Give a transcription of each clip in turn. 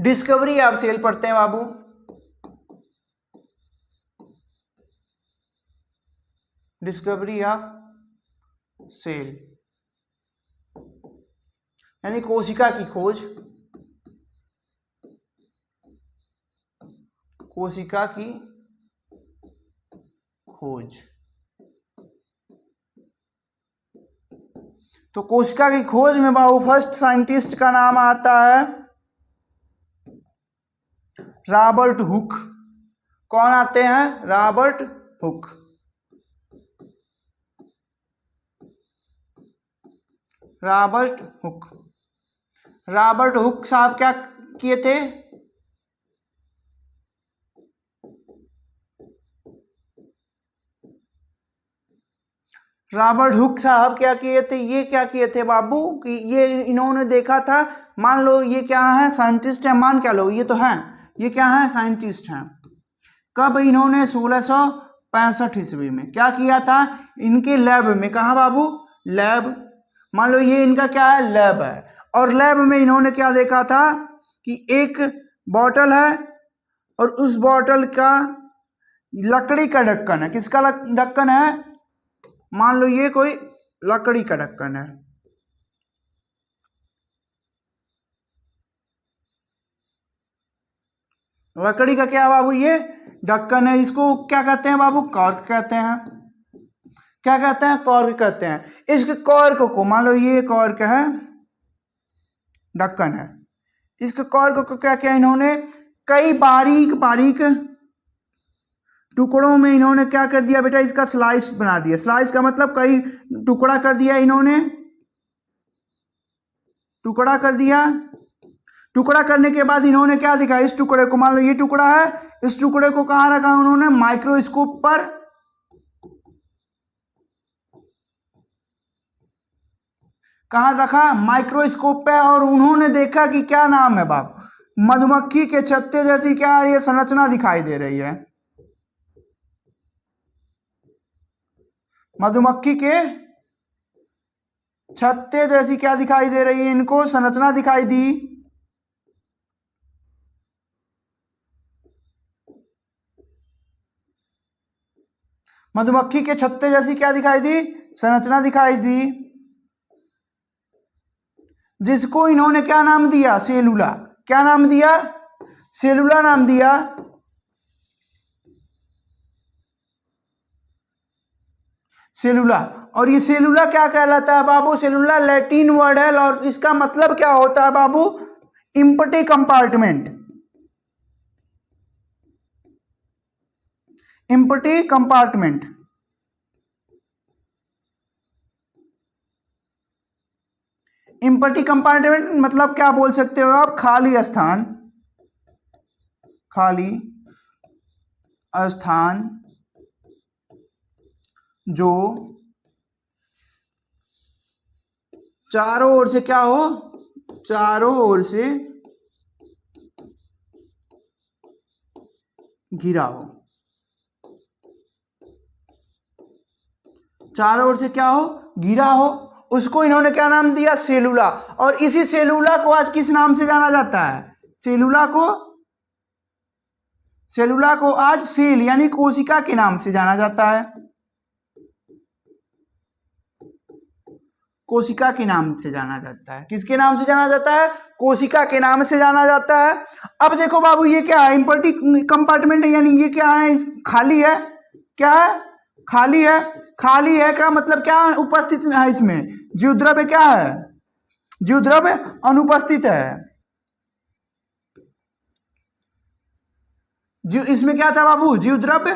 Discovery of cell पढ़ते हैं बाबू, discovery of cell यानी कोशिका की खोज, कोशिका की खोज। तो कोशिका की खोज में बाबू फर्स्ट साइंटिस्ट का नाम आता है रॉबर्ट हुक। कौन आते हैं? Robert Hooke. Robert Hooke. Robert Hooke साहब क्या किए थे? रॉबर्ट हुक साहब क्या किए थे? ये क्या किए थे बाबू कि ये इन्होंने देखा था, मान लो ये क्या है, साइंटिस्ट है, मान क्या लो ये तो है, ये क्या है, साइंटिस्ट हैं। कब? इन्होंने 1665 ईस्वी में क्या किया था? इनके लैब में। कहा बाबू? लैब। मान लो ये इनका क्या है, लैब है, और लैब में इन्होंने क्या देखा था कि एक बॉटल है और उस बॉटल का लकड़ी का ढक्कन है। किसका ढक्कन है? मान लो ये कोई लकड़ी का ढक्कन है, लकड़ी का क्या बाबू? ये ढक्कन है। इसको क्या कहते हैं बाबू? कॉर्क कहते हैं। क्या कहते हैं? कॉर्क कहते हैं। इस कॉर्क को, मान लो ये कॉर्क है, ढक्कन है, इस कॉर्क को क्या किया इन्होंने? कई बारीक बारीक टुकड़ों में इन्होंने क्या कर दिया बेटा? इसका स्लाइस बना दिया। स्लाइस का मतलब कई टुकड़ा कर दिया इन्होंने, टुकड़ा कर दिया। टुकड़ा करने के बाद इन्होंने क्या दिखा? इस टुकड़े को, मान लो ये टुकड़ा है, इस टुकड़े को कहाँ रखा उन्होंने? माइक्रोस्कोप पर। कहाँ रखा? माइक्रोस्कोप पे। और उन्होंने देखा कि क्या नाम है बाप? मधुमक्खी के छत्ते जैसी क्या ये संरचना दिखाई दे रही है। मधुमक्खी के छत्ते जैसी क्या दिखाई दे रही है? इनको संरचना दिखाई दी। मधुमक्खी के छत्ते जैसी क्या दिखाई दी? संरचना दिखाई दी, जिसको इन्होंने क्या नाम दिया? सेलुला। क्या नाम दिया? सेलुला नाम दिया। सेलुला। और ये सेलुला क्या कहलाता है बाबू? सेलुला लैटिन वर्ड है और इसका मतलब क्या होता है बाबू? Empty compartment. Empty compartment. Empty compartment मतलब क्या बोल सकते हो आप? खाली स्थान। खाली स्थान जो चारों ओर से क्या हो? चारों ओर से घिरा हो। चारों ओर से क्या हो? घिरा हो। उसको इन्होंने क्या नाम दिया? सेलुला। और इसी सेलुला को आज किस नाम से जाना जाता है? सेलुला को, सेलुला को आज सेल यानी कोशिका के नाम से जाना जाता है। कोशिका के नाम से जाना जाता है। किसके नाम से जाना जाता है? कोशिका के नाम से जाना जाता है। अब देखो बाबू ये क्या है? एम्प्टी कंपार्टमेंट है, यानी ये क्या है? खाली है। क्या है? खाली है। खाली है का मतलब क्या उपस्थित है इसमें? जीवद्रव्य क्या है? जीवद्रव्य अनुपस्थित है। जीव इसमें क्या था बाबू? जीवद्रव्य,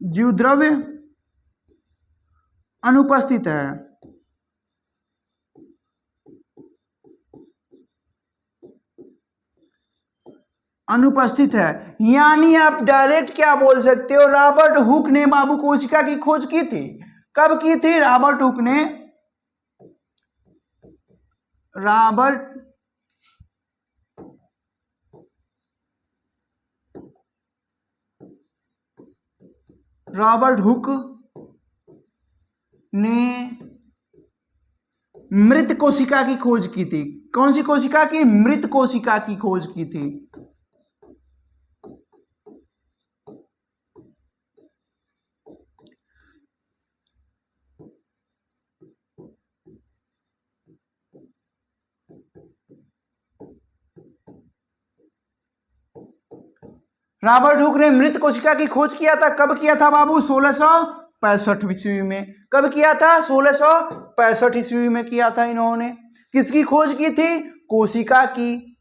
जीवद्रव्य अनुपस्थित है। अनुपस्थित है, यानी आप डायरेक्ट क्या बोल सकते हो? रॉबर्ट हुक ने बाबू कोशिका की खोज की थी। कब की थी? रॉबर्ट हुक ने, रॉबर्ट रॉबर्ट हुक ने मृत कोशिका की खोज की थी। कौन सी कोशिका की? मृत कोशिका की खोज की थी। रॉबर्ट हुक ने मृत कोशिका की खोज किया था। कब किया था बाबू? 1665 ईस्वी में। कब किया था? 1665 ईस्वी में किया था इन्होंने। किसकी खोज की थी? कोशिका की।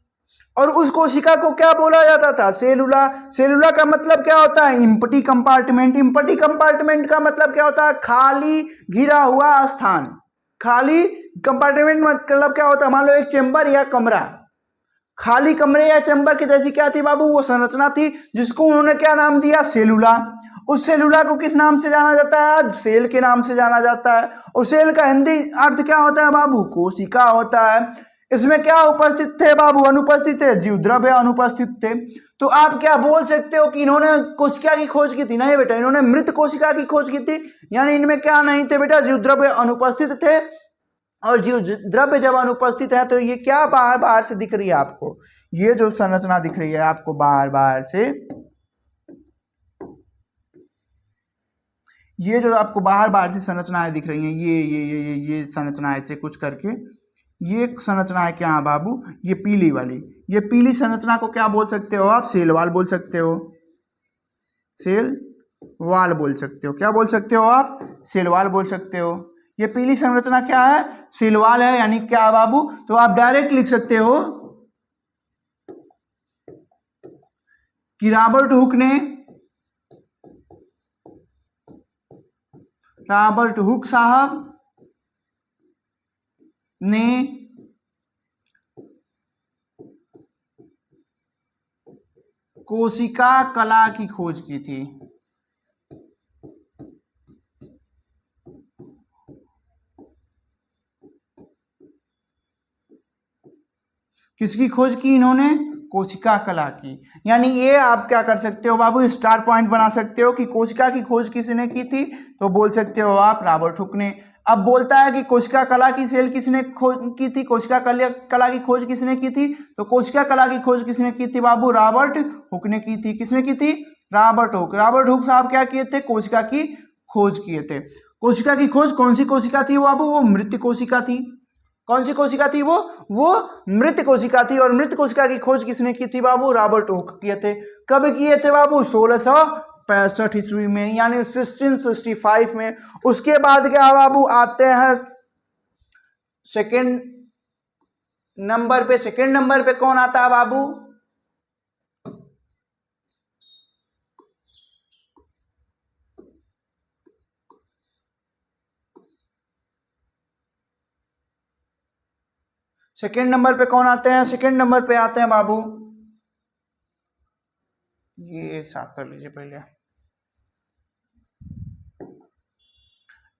और उस कोशिका को क्या बोला जाता था? सेलुला। सेलुला का मतलब क्या होता है? Empty compartment. इम्पटी कंपार्टमेंट का मतलब क्या होता है? खाली घिरा हुआ स्थान। खाली कंपार्टमेंट मतलब क्या होता है? मान लो एक चेंबर या कमरा, खाली कमरे या चैम्बर की जैसी क्या थी बाबू? वो संरचना थी, जिसको उन्होंने क्या नाम दिया? सेलुला। उस सेलुला को किस नाम से जाना जाता है? सेल के नाम से जाना जाता है। और सेल का हिंदी अर्थ क्या होता है बाबू? कोशिका होता है। इसमें क्या उपस्थित थे बाबू? अनुपस्थित थे। जीव द्रव्य अनुपस्थित थे। तो आप क्या बोल सकते हो कि इन्होंने कोशिका की खोज की थी? नहीं बेटा, इन्होंने मृत कोशिका की खोज की थी। यानी इनमें क्या नहीं थे बेटा? जीव द्रव्य अनुपस्थित थे। और जीव द्रव्य जब अनुपस्थित है तो ये क्या बाहर बाहर से दिख रही है आपको? ये जो संरचना दिख रही है आपको बाहर बाहर से, ये जो आपको बाहर बाहर से संरचनाएं दिख रही हैं, ये संरचनाएं से कुछ करके, ये संरचना है क्या बाबू? ये पीली वाली, ये पीली संरचना को क्या बोल सकते हो आप? सेल वाल बोल सकते हो। सेल वाल बोल सकते हो। क्या बोल सकते हो आप? सेल वाल बोल सकते हो। ये पीली संरचना क्या है? सेल वाल है। यानी क्या बाबू? तो आप डायरेक्ट लिख सकते हो कि रॉबर्ट हुक साहब ने कोशिका कला की खोज की थी। किसकी खोज की इन्होंने? कोशिका कला की। यानी ये आप क्या कर सकते हो बाबू? स्टार पॉइंट बना सकते हो कि कोशिका की खोज किसने की थी, तो बोल सकते हो आप रॉबर्ट हुक ने। अब बोलता है कि कोशिका कला की सेल किसने खोज की थी? कोशिका कला की खोज किसने की थी? तो कोशिका कला की खोज किसने की थी बाबू? रॉबर्ट हुक ने की थी। किसने की थी? Robert Hooke. रॉबर्ट हुक साहब क्या किए थे? कोशिका की खोज किए थे। कोशिका की खोज कौन सी कोशिका थी बाबू? वो मृत कोशिका थी। कौन सी कोशिका थी? वो मृत कोशिका थी। और मृत कोशिका की खोज किसने की थी बाबू? रॉबर्ट हुक किए थे। कब किए थे बाबू? 1665 ईस्वी में, यानी 1665 में। उसके बाद क्या बाबू आते हैं सेकेंड नंबर पे। सेकेंड नंबर पे कौन आता है बाबू? सेकेंड नंबर पे कौन आते हैं? सेकेंड नंबर पे आते हैं बाबू, ये साफ कर लीजिए पहले,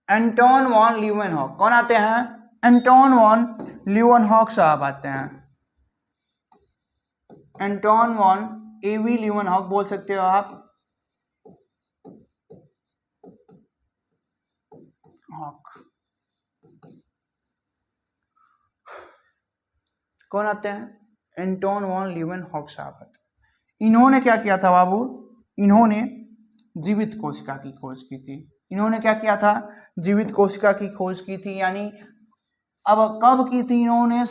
एंटोन वॉन लीeuwenhoek। कौन आते हैं? एंटोन वॉन लीeuwenhoek साहब आते हैं। एंटोन वॉन एवी लीeuwenhoek बोल सकते हो आप। हॉक कौन आते हैं? एंटोन वॉन लीeuwenhoek साहब आते हैं। इन्होंने क्या किया था बाबू? इन्होंने जीवित कोशिका की खोज की थी। इन्होंने क्या किया था? जीवित कोशिका की खोज की थी। यानी अब कब की थी इन्होंने?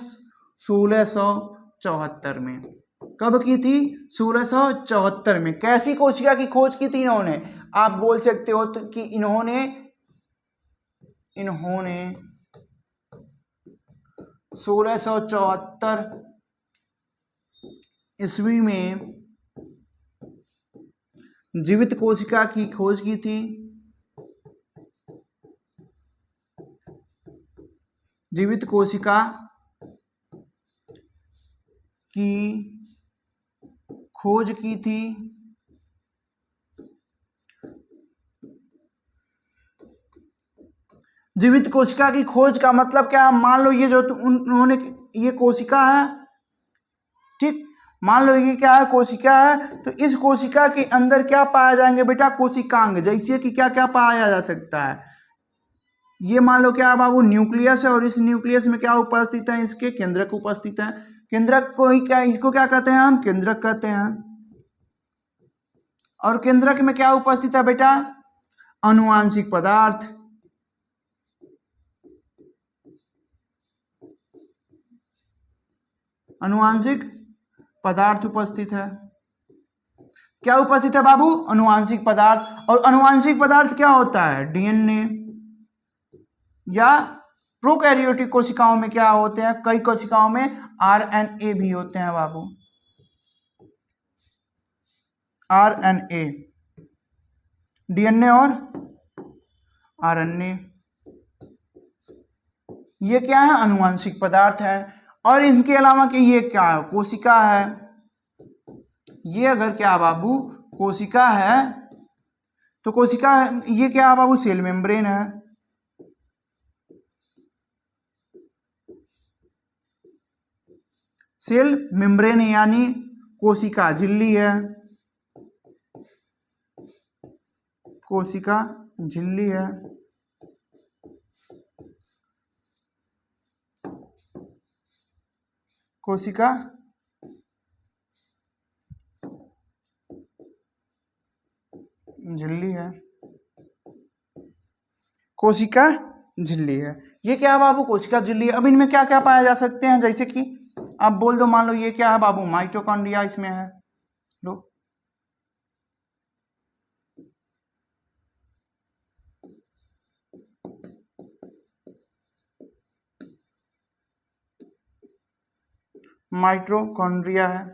1674 में। कब की थी? 1674 में। कैसी कोशिका की खोज की थी इन्होंने? आप बोल सकते हो तो कि इन्होंने 1674 ईस्वी में जीवित कोशिका की खोज की थी। जीवित कोशिका की खोज की थी। जीवित कोशिका की खोज का मतलब क्या? मान लो ये जो उन्होंने, ये कोशिका है, ठीक, मान लो ये क्या है? कोशिका है। तो इस कोशिका के अंदर क्या पाया जाएंगे बेटा? कोशिकांग। जैसे कि क्या क्या पाया जा सकता है? ये मान लो क्या बाबू न्यूक्लियस है, और इस न्यूक्लियस में क्या उपस्थित है, इसके केंद्रक उपस्थित है। केंद्रक को ही क्या, इसको क्या कहते हैं हम, केंद्रक कहते हैं। और केंद्रक में क्या उपस्थित है बेटा, अनुवांशिक पदार्थ। अनुवांशिक पदार्थ उपस्थित है। क्या उपस्थित है बाबू, अनुवांशिक पदार्थ। और अनुवांशिक पदार्थ क्या होता है, डीएनए, या प्रोकैरियोटिक कोशिकाओं में क्या होते हैं, कई कोशिकाओं में आरएनए भी होते हैं बाबू, आरएनए, डीएनए और आरएनए, ये क्या है, अनुवांशिक पदार्थ है। और इसके अलावा कि ये क्या है, कोशिका है। ये अगर क्या बाबू कोशिका है, तो कोशिका ये क्या है बाबू, सेल मेम्ब्रेन है। सेल मेम्ब्रेन यानी कोशिका झिल्ली है, कोशिका झिल्ली है। कोशिका झिल्ली है, कोशिका झिल्ली है। ये क्या है बाबू, कोशिका झिल्ली है। अब इनमें क्या क्या पाया जा सकते हैं, जैसे कि आप बोल दो, मान लो ये क्या है बाबू, माइटोकॉन्ड्रिया इसमें है। लो, माइटोकॉन्ड्रिया है।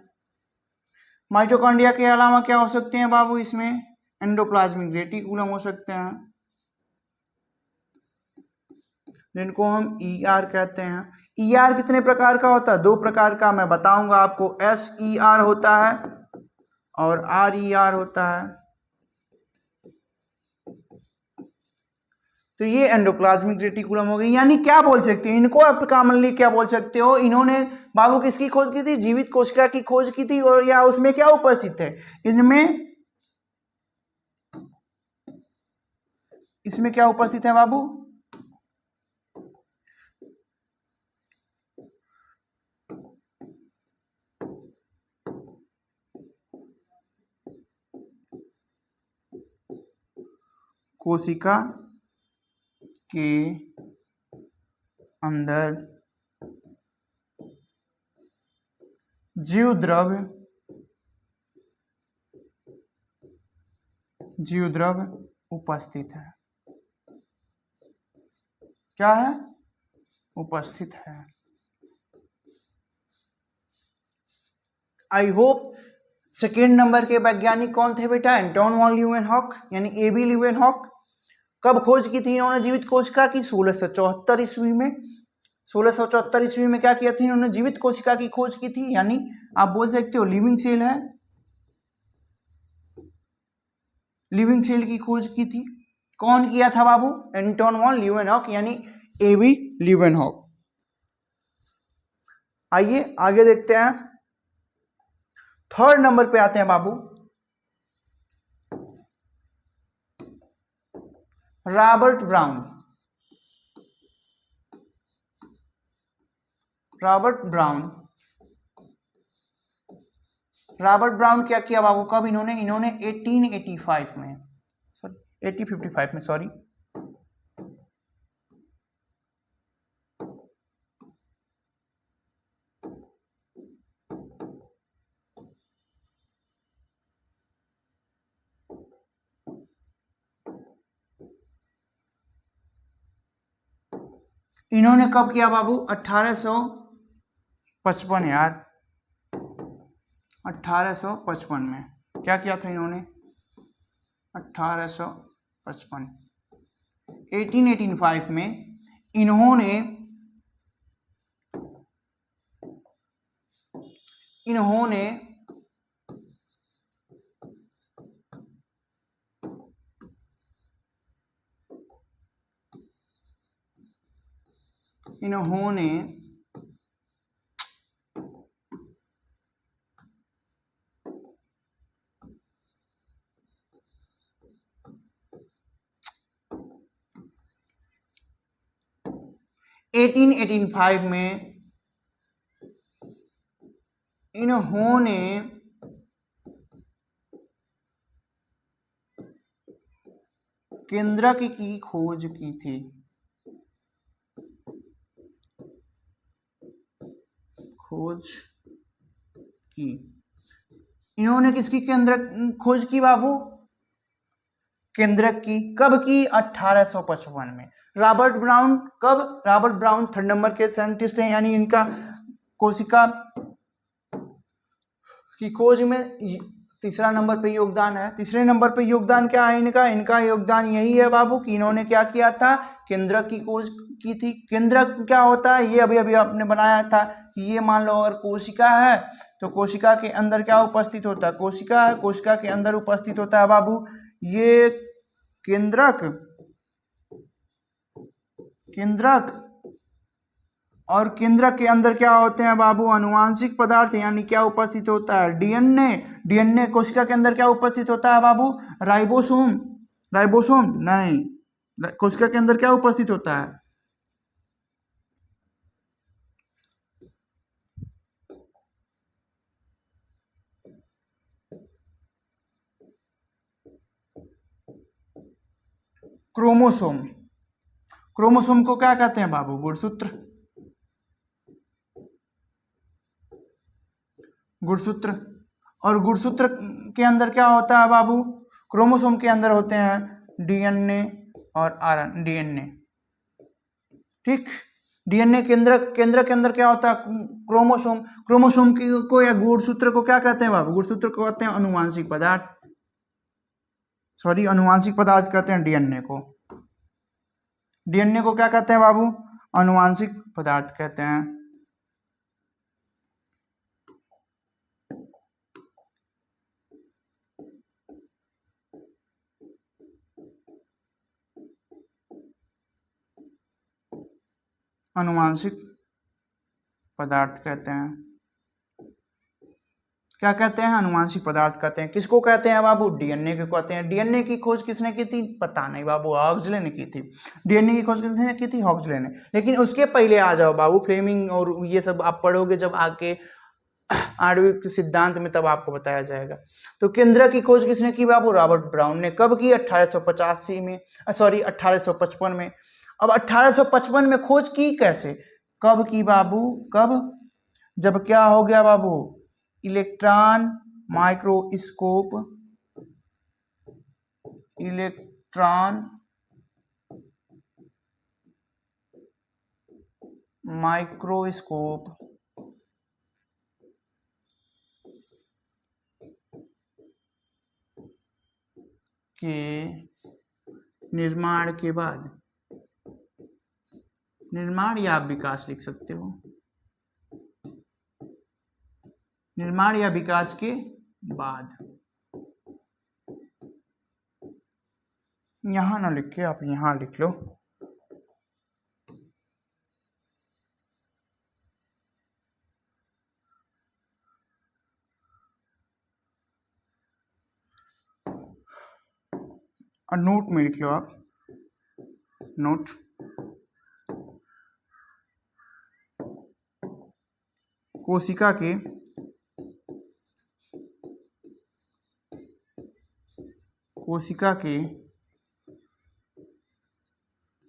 माइटोकॉन्ड्रिया के अलावा क्या हो सकते हैं बाबू, इसमें एंडोप्लाज्मिक रेटिकुलम हो सकते हैं, जिनको हम ईआर कहते हैं। ईआर कितने प्रकार का होता है, दो प्रकार का, मैं बताऊंगा आपको। एसईआर होता है और आरईआर होता है। तो ये एंडोप्लाज्मिक रेटिकुलम हो गई। यानी क्या बोल सकते हैं इनको, आप कॉमनली क्या बोल सकते हो, इन्होंने बाबू किसकी खोज की थी, जीवित कोशिका की खोज की थी। और या उसमें क्या उपस्थित है, इसमें क्या उपस्थित है बाबू, कोशिका के अंदर जीव द्रव उपस्थित है। क्या है, उपस्थित है। आई होप सेकेंड नंबर के वैज्ञानिक कौन थे बेटा, एंटोन वॉन ल्यूवेनहॉक यानी एबी ल्यूवेनहॉक। कब खोज की थी इन्होंने जीवित कोशिका की, 1674 ईस्वी में। 1674 ईस्वी में क्या किया था इन्होंने, जीवित कोशिका की खोज की थी। यानी आप बोल सकते हो लिविंग सेल है, लिविंग सेल की खोज की थी। कौन किया था बाबू, एंटोन वॉन ल्यूवेनहॉक यानी एबी ल्यूवेनहॉक। आइए आगे देखते हैं, थर्ड नंबर पे आते हैं बाबू, Robert Brown. Robert Brown, Robert Brown क्या किया बाबू, कब इन्होंने 1885 में, सॉरी 1855 में, सॉरी। इन्होंने कब किया बाबू, 1855 यार, 1855 में क्या किया था इन्होंने, 1855, 1885 में इन्होंने इन्होंने इन्होंने 1885 में इन्होंने केंद्रक की खोज की थी। खोज की इन्होंने किसकी केंद्रक खोज की बाबू? केंद्रक की। कब की? 1855 में। रॉबर्ट ब्राउन कब? रॉबर्ट ब्राउन 3rd नंबर के साइंटिस्ट हैं, यानी इनका कोशिका की खोज में तीसरा नंबर पे योगदान है। तीसरे नंबर पे योगदान क्या है इनका? इनका योगदान यही है बाबू कि इन्होंने क्या किया था? केंद्रक की खोज की थी। केंद्रक क्या होता है? ये अभी अभी आपने बनाया था कि ये मान लो अगर कोशिका है तो कोशिका के अंदर क्या उपस्थित होता है? कोशिका है, कोशिका के अंदर उपस्थित होता है बाबू ये केंद्रक। केंद्रक और केंद्रक के अंदर क्या होते हैं बाबू? आनुवांशिक पदार्थ, यानी क्या उपस्थित होता है? डीएनए। डीएनए कोशिका के अंदर क्या उपस्थित होता है बाबू? राइबोसोम। राइबोसोम नहीं, कोशिका के अंदर क्या उपस्थित होता है? क्रोमोसोम। क्रोमोसोम को क्या कहते हैं बाबू? गुणसूत्र। गुणसूत्र। और गुणसूत्र के अंदर क्या होता है बाबू? क्रोमोसोम के अंदर होते हैं डीएनए और आरएनए। डीएनए, ठीक। डीएनए केंद्र के अंदर क्या होता है? क्रोमोसोम। क्रोमोसोम को या गुणसूत्र को क्या कहते हैं बाबू? गुणसूत्र को कहते हैं अनुवांशिक पदार्थ। सॉरी, अनुवांशिक पदार्थ कहते हैं डीएनए को। डीएनए को क्या कहते हैं बाबू? अनुवांशिक पदार्थ कहते हैं। अनुवांशिक पदार्थ कहते हैं। क्या कहते हैं? अनुवांशिक पदार्थ कहते हैं। किसको कहते हैं बाबू? डीएनए को कहते हैं। डीएनए की खोज किसने की थी? पता नहीं बाबू, हॉक्सले ने की थी। डीएनए की खोज किसने की थी? हॉक्सले ने। लेकिन उसके पहले आ जाओ बाबू, फ्लेमिंग और ये सब आप पढ़ोगे जब आके आणविक सिद्धांत में, तब आपको बताया जाएगा। तो केंद्रक की खोज किसने की बाबू? रॉबर्ट ब्राउन ने। कब की? 1885 में, सॉरी 1855 में। अब 1855 में खोज की कैसे? कब की बाबू? कब? जब क्या हो गया बाबू? Electron microscope. इलेक्ट्रॉन माइक्रोस्कोप के निर्माण के बाद, निर्माण या आप विकास लिख सकते हो, निर्माण या विकास के बाद, यहां ना लिख के आप यहां लिख लो। और नोट में लिख लो आप, नोट। कोशिका के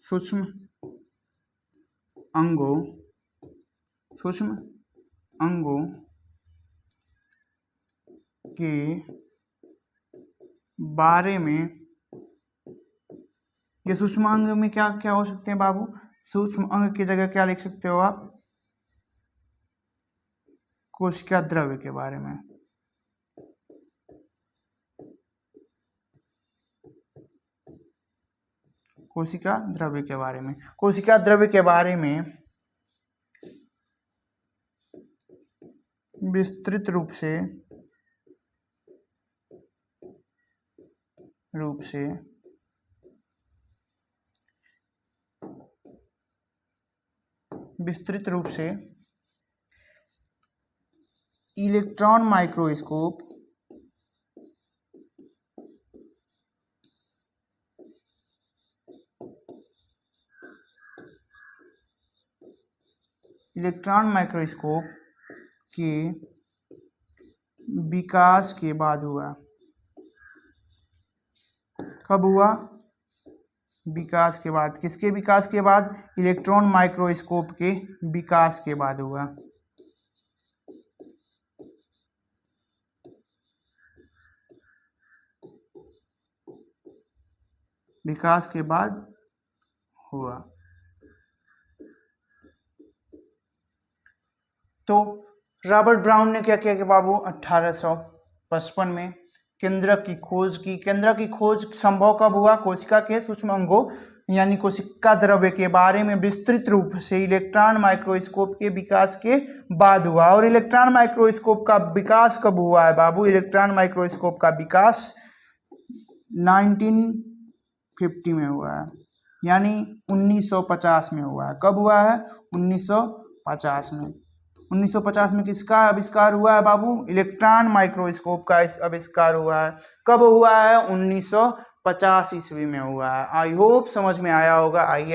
सूक्ष्म अंगों के बारे में, ये सूक्ष्म अंग में क्या क्या हो सकते हैं बाबू? सूक्ष्म अंग की जगह क्या लिख सकते हो आप? कोशिका द्रव्य के बारे में। कोशिका द्रव्य के बारे में। कोशिका द्रव्य के बारे में विस्तृत रूप से इलेक्ट्रॉन माइक्रोस्कोप इलेक्ट्रॉन माइक्रोस्कोप के विकास के बाद हुआ। कब हुआ? विकास के बाद। किसके विकास के बाद? इलेक्ट्रॉन माइक्रोस्कोप के विकास के बाद हुआ। विकास के बाद हुआ। तो रॉबर्ट ब्राउन ने क्या किया कि बाबू 1855 में केंद्रक की खोज की। केंद्रक की खोज संभव कब हुआ? कोशिका के सूक्ष्म अंगों यानी कोशिका द्रव्य के बारे में विस्तृत रूप से इलेक्ट्रॉन माइक्रोस्कोप के विकास के बाद हुआ। और इलेक्ट्रॉन माइक्रोस्कोप का विकास कब हुआ है बाबू? इलेक्ट्रॉन माइक्रोस्कोप का विकास 1950 में हुआ है, यानी 1950 में हुआ है। कब हुआ है? 1950 में। 1950 में किसका आविष्कार हुआ है बाबू? इलेक्ट्रॉन माइक्रोस्कोप का आविष्कार हुआ है। कब हुआ है? 1950 ईस्वी में हुआ है। आई होप समझ में आया होगा। आइए